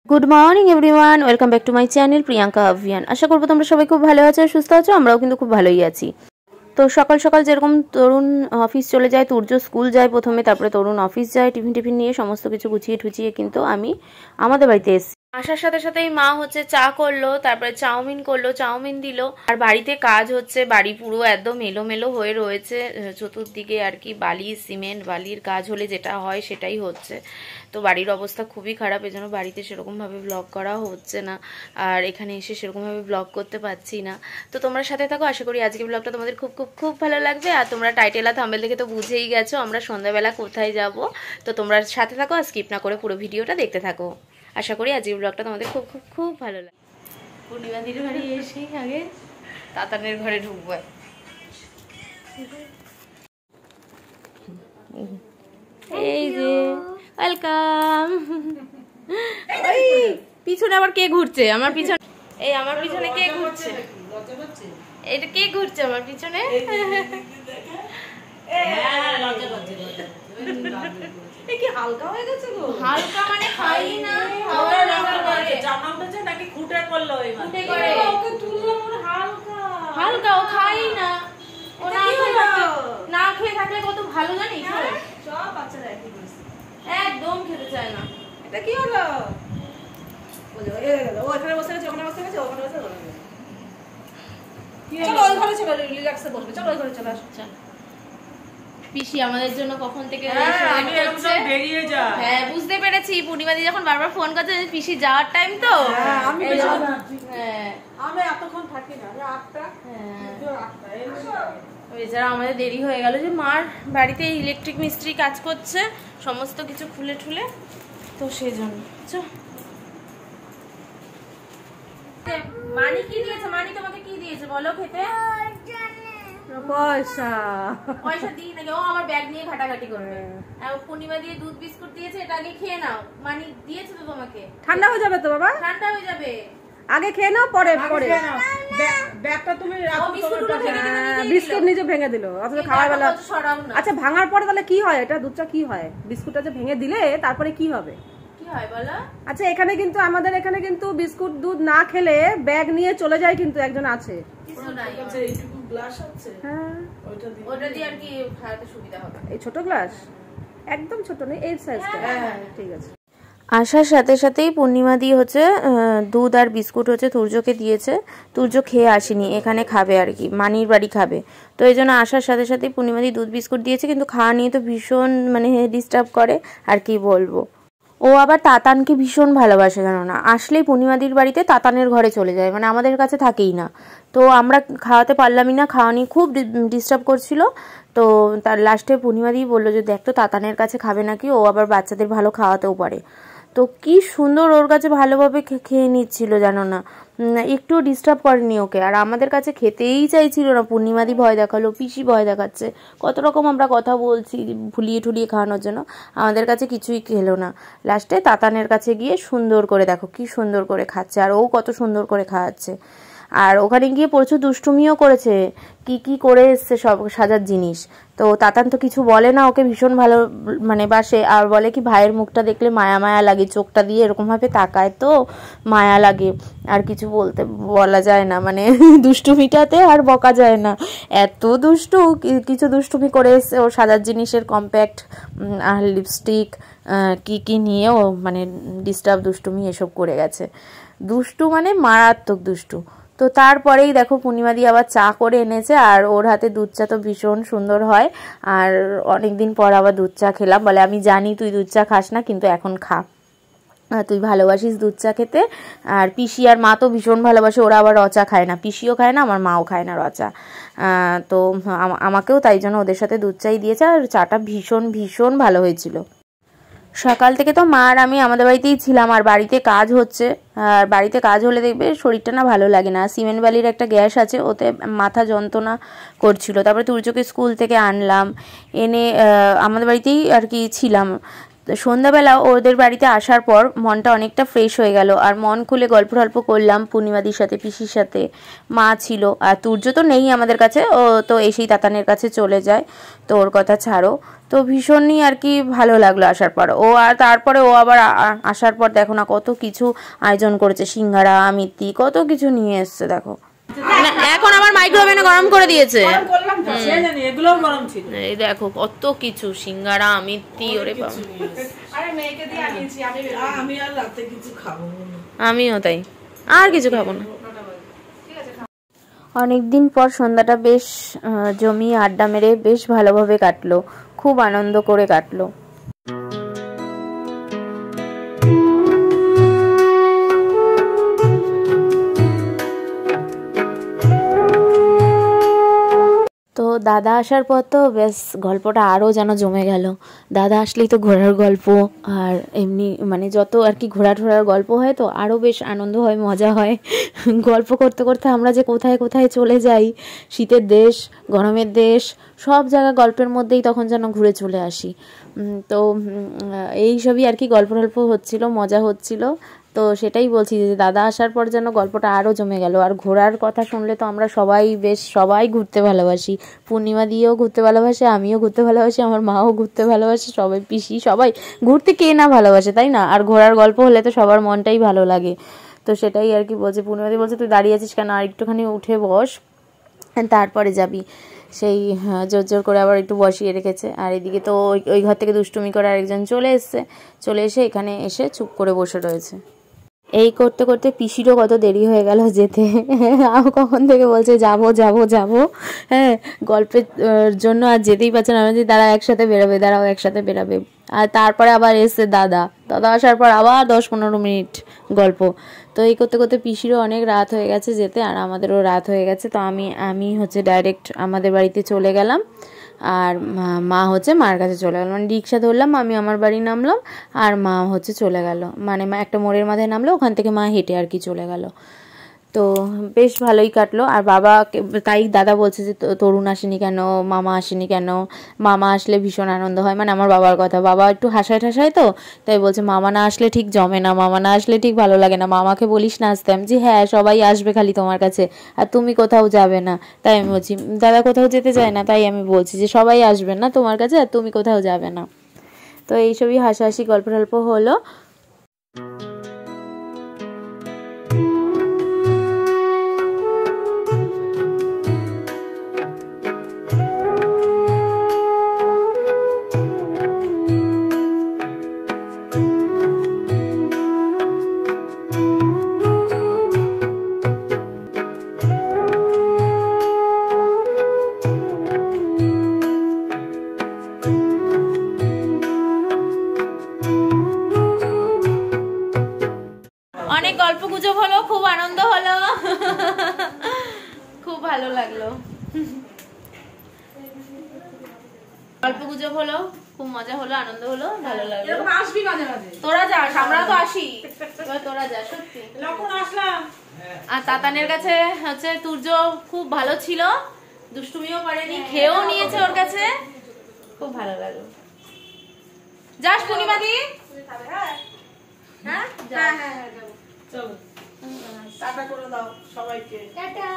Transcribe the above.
Good morning everyone, welcome back to my channel Priyanka Abhiyan. আশা করবো তোমরা সবাই খুব ভালো আছো, সুস্থ আছো। আমরাও কিন্তু খুব ভালোই আছি। তো সকাল সকাল যেরকম তরুণ অফিস চলে যায়, তুর্য স্কুল যায় প্রথমে, তারপরে তরুণ অফিস যায়, টিফিন নিয়ে সমস্ত কিছু গুছিয়ে ঠুচিয়ে কিন্তু আমি আমাদের বাড়িতে এসেছি। আসার সাথে সাথেই মা হচ্ছে চা করলো, তারপরে চাউমিন করলো, চাউমিন দিল। আর বাড়িতে কাজ হচ্ছে, বাড়ি পুরো একদম এলোমেলো হয়ে রয়েছে চতুর্দিকে আর কি। বালি সিমেন্ট বালির কাজ হলে যেটা হয় সেটাই হচ্ছে। তো বাড়ির অবস্থা খুবই খারাপ, এজন্য বাড়িতে সেরকমভাবে ব্লগ করা হচ্ছে না, আর এখানে এসে সেরকমভাবে ব্লগ করতে পারছি না। তো তোমরা সাথে থাকো, আশা করি আজকে ব্লগটা তোমাদের খুব খুব খুব ভালো লাগবে। আর তোমরা টাইটেল আর থাম্বনেল দেখে তো বুঝেই গেছো আমরা সন্ধ্যাবেলা কোথায় যাব। তো তোমরা সাথে থাকো আর স্কিপ না করে পুরো ভিডিওটা দেখতে থাকো। আশা করি আজকের ব্লগটা তোমাদের খুব খুব খুব ভালো লাগে। পূর্ণিমাদির বাড়ি এসেই আগে তাতানের ঘরে ঢুকবো। এই যে ওয়েলকাম। ওই পিছনে আবার কে ঘুরছে আমার পিছনে? এই আমার পিছনে কে ঘুরছে? এটা কে ঘুরছে আমার পিছনে? কি হালকা হয়ে গেছে গো? হালকা মানে খাই না, জামা উঠেছে নাকি খুঁটে করলো? খুঁটে করে ওকে তুললো হালকা হালকা, ও খাই না। ও না খেয়ে থাকলে কত ভালো জানিস? সব বাচ্চারা একই করেছে, একদম খেতে চায় না। এটা কি হলো? ও এখানে বসে গেছে, ওখানে বসে গেছে, ওখানে বসে গেছে। চলো ওই ঘরে চলো, রিল্যাক্সে বসবে। চলো ওই ঘরে চলে আসো। পিসি আমাদের জন্য কখন থেকে বেরিয়ে যা। হ্যাঁ বুঝতে পেরেছি, পূর্ণিমাদি যখন বারবার ফোন করছে পিসি যাওয়ার টাইম তো। আমি এতক্ষণ থাকি না, 8টা। এছাড়া আমাদের দেরি হয়ে গেল যে মার বাড়িতে ইলেকট্রিক মিস্ত্রি কাজ করছে, সমস্ত কিছু খুলে ঠুলে, তো সেই জন্য। মানি কি দিয়েছে? মানি তোমাকে কি দিয়েছে বলো খেতে? পয়সা পয়সা দিই নাকি? ও আমার ব্যাগ নিয়ে ঘাটাঘাটি করবে। পূর্ণিমা দিয়ে দুধ বিস্কুট দিয়েছে, এটা আগে খেয়ে নাও। মানি দিয়েছে তো তোমাকে। ঠান্ডা হয়ে যাবে তো বাবা, ঠান্ডা হয়ে যাবে। আগে খেয়ে নাও, পরে পরে ব্যাগটা তুমি রাখো। বিস্কুট নিজে ভেঙে দিল অথচ খাওয়ার বেলা। আচ্ছা ভাঙার পরে তাহলে কি হয়? এটা দুধটা কি হয়? বিস্কুটটা যে ভেঙে দিলে তারপরে কি হবে? আচ্ছা এখানে কিন্তু আমাদের এখানে কিন্তু বিস্কুট দুধ না খেলে ব্যাগ নিয়ে চলে যায় কিন্তু একজন আছে। এই ছোট গ্লাস, একদম ছোট নেই, এই সাইজটা। ঠিক আছে। আসার সাথে সাথেই পূর্ণিমা দিয়ে হচ্ছে দুধ আর বিস্কুট হচ্ছে তুর্যকে দিয়েছে। তুর্য খেয়ে আসেনি, এখানে খাবে আর কি, মানির বাড়ি খাবে। তো এই জন্য আসার সাথে সাথেই পূর্ণিমা দিয়ে দুধ বিস্কুট দিয়েছে, কিন্তু খাওয়া নিয়ে তো ভীষণ মানে ডিস্টার্ব করে আর কি বলবো। ও আবার তাতানকে ভীষণ ভালোবাসে, জানো না? আসলেই পূর্ণিমাদির বাড়িতে তাতানের ঘরে চলে যায়, মানে আমাদের কাছে থাকেই না। তো আমরা খাওয়াতে পারলামই না, খাওয়া নিয়ে খুব ডিস্টার্ব করছিল। তো তার লাস্টে পূর্ণিমাদি বললো যে দেখ তো তাতানের কাছে খাবে নাকি, ও আবার বাচ্চাদের ভালো খাওয়াতেও পারে। তো কি সুন্দর ওর কাছে ভালোভাবে খেয়ে নিচ্ছিল, জানো না? একটু ডিস্টার্ব করেনি ওকে। আর আমাদের কাছে খেতেই চাইছিল না। পূর্ণিমাদি ভয় দেখালো, পিসি ভয় দেখাচ্ছে, কত রকম আমরা কথা বলছি ভুলিয়ে ঠুলিয়ে খাওয়ানোর জন্য, আমাদের কাছে কিছুই খেলো না। লাস্টে তাতানের কাছে গিয়ে সুন্দর করে দেখো কি সুন্দর করে খাচ্ছে, আর ও কত সুন্দর করে খাওয়াচ্ছে। আর ওখানে গিয়ে প্রচুর দুষ্টুমিও করেছে, কি কি করে এসছে সব সাজার জিনিস। তো তাতান তো কিছু বলে না, ওকে ভীষণ ভালো মানে বাসে। আর বলে কি ভাইয়ের মুখটা দেখলে মায়া মায়া লাগে, চোখটা দিয়ে এরকমভাবে তাকায় তো মায়া লাগে। আর কিছু বলা যায় না, মানে দুষ্টুমিটাতে আর বকা যায় না, এত দুষ্টু। কিছু দুষ্টুমি করে এসছে, ও সাজার জিনিসের কম্প্যাক্ট আর লিপস্টিক কি নিয়েও মানে ডিস্টার্ব দুষ্টুমি এসব করে গেছে। দুষ্টু মানে মারাত্মক দুষ্টু। তো তারপরেই দেখো পূর্ণিমাদি আবার চা করে এনেছে, আর ওর হাতে দুধ চা তো ভীষণ সুন্দর হয়। আর অনেকদিন পর আবার দুধ চা খেলাম। বলে আমি জানি তুই দুধ চা খাস না, কিন্তু এখন খা, তুই ভালোবাসিস দুধ চা খেতে। আর পিসি আর মা তো ভীষণ ভালোবাসে, ওরা আবার রচা খায় না, পিসিও খায় না, আমার মাও খায় না রচা। তো আমাকেও তাই জন্য ওদের সাথে দুধ চাই দিয়েছে। আর চাটা ভীষণ ভীষণ ভালো হয়েছিল। সকাল থেকে তো মা আর আমি আমাদের বাড়িতেই ছিলাম, আর বাড়িতে কাজ হচ্ছে। আর বাড়িতে কাজ হলে দেখবে শরীরটা না ভালো লাগে না। সিমেন্ট বালির একটা গ্যাস আছে, ওতে মাথা যন্ত্রণা করছিল। তারপরে তুর্যকে স্কুল থেকে আনলাম, এনে আমাদের বাড়িতেই আর কি ছিলাম। সন্ধ্যাবেলা ওদের বাড়িতে আসার পর মনটা অনেকটা ফ্রেশ হয়ে গেল, আর মন খুলে গল্প টল্প করলাম পূর্ণিমাদির সাথে, পিসির সাথে, মা ছিল, আর তুর্য তো নেই আমাদের কাছে, ও তো এসেই তাতানের কাছে চলে যায়, তো ওর কথা ছাড়ো। তো ভীষণই আর কি ভালো লাগলো আসার পর। ও আর তারপরে ও আবার আসার পর দেখো না কত কিছু আয়োজন করেছে, সিঙ্গারা, মিত্তি, কত কিছু নিয়ে এসছে দেখো। এখন আবার মাইক্রোওভেনে গরম করে দিয়েছে, এই দেখো কত কিছু, সিঙ্গারা, মিত্তি, ওরে বাবা। আমিও তাই, আর কিছু খাবো না। অনেকদিন পর সন্ধ্যাটা বেশ জমিয়ে আড্ডা মেরে বেশ ভালোভাবে কাটলো, খুব আনন্দ করে কাটলো। তো দাদা আসার পর তো বেশ গল্পটা আরও যেন জমে গেল। দাদা আসলেই তো ঘোরার গল্প, আর এমনি মানে যত আর কি ঘোরা ঠোরার গল্প হয় তো আরও বেশ আনন্দ হয়, মজা হয়। গল্প করতে করতে আমরা যে কোথায় কোথায় চলে যাই, শীতের দেশ, গরমের দেশ, সব জায়গা গল্পের মধ্যেই তখন যেন ঘুরে চলে আসি। তো এই সবই আর কি গল্প টল্প হচ্ছিল, মজা হচ্ছিল। তো সেটাই বলছি যে দাদা আসার পর যেন গল্পটা আরও জমে গেল। আর ঘোরার কথা শুনলে তো আমরা সবাই ঘুরতে ভালোবাসি। পূর্ণিমা দিয়েও ঘুরতে ভালোবাসে, আমিও ঘুরতে ভালোবাসি, আমার মাও ঘুরতে ভালোবাসে, সবাই পিসি সবাই ঘুরতে কে না ভালোবাসে, তাই না? আর ঘোরার গল্প হলে তো সবার মনটাই ভালো লাগে। তো সেটাই আর কি বলছে। পূর্ণিমাদি বলছে তুই দাঁড়িয়ে আছিস কেন, আর একটুখানি উঠে বস, তারপরে যাবি। সেই জোর জোর করে আবার একটু বসিয়ে রেখেছে। আর এদিকে তো ওই ঘর থেকে দুষ্টুমি করে আরেকজন চলে এসে এখানে এসে চুপ করে বসে রয়েছে। এই করতে করতে পিসিরও কত দেরি হয়ে গেল যেতে। কখন থেকে বলছে যাবো যাবো যাবো, হ্যাঁ গল্পের জন্য আর যেতেই পারছে না। আমি দাঁড়াও একসাথে বেরাবে। আর তারপরে আবার এসছে দাদা আসার পর আবার 10-15 মিনিট গল্প। তো এই করতে করতে পিসিরও অনেক রাত হয়ে গেছে যেতে, আর আমাদেরও রাত হয়ে গেছে। তো আমি হচ্ছে ডাইরেক্ট আমাদের বাড়িতে চলে গেলাম, আর মা হচ্ছে মার কাছে চলে গেল। মানে রিক্সা ধরলাম, আমি আমার বাড়ি নামলাম, আর মা হচ্ছে চলে গেল। মানে মা একটা মোড়ের মাথায় নামলো, ওখান থেকে মা হেঁটে আর কি চলে গেল। তো বেশ ভালোই কাটলো। আর বাবা, তাই দাদা বলছে যে তরুণ আসেনি কেন, মামা আসেনি কেন, মামা আসলে ভীষণ আনন্দ হয়। মানে আমার বাবার কথা, বাবা একটু হাসায় ঠাসায় তো, তাই বলছে মামা না আসলে ঠিক জমে না, মামা না আসলে ঠিক ভালো লাগে না, মামাকে বলিস না আসতে। আমি যে হ্যাঁ সবাই আসবে খালি তোমার কাছে, আর তুমি কোথাও যাবে না। তাই আমি বলছি দাদা কোথাও যেতে চায় না, তাই আমি বলছি যে সবাই আসবে না তোমার কাছে, আর তুমি কোথাও যাবে না। তো এইসবই হাসাহাসি গল্প টল্প হলো। অনেক গল্প গুজব হলো, খুব আনন্দ হলো, খুব ভালো লাগলো। গল্প গুজব হলো, খুব মজা হলো, আনন্দ হলো, ভালো লাগলো। আসবি মাঝে মাঝে, তোরা যাস, আমরা তো আসি, তোরা যা। সত্যি আসলাম। আর তাতানের কাছে হচ্ছে তুর্য খুব ভালো ছিল, দুষ্টুমিও করেনি, খেয়েও নিয়েছে ওর কাছে, খুব ভালো লাগলো। যাস পূর্ণিমাদি, হ্যাঁ চলো টাটা করে দাও সবাইকে, টাটা।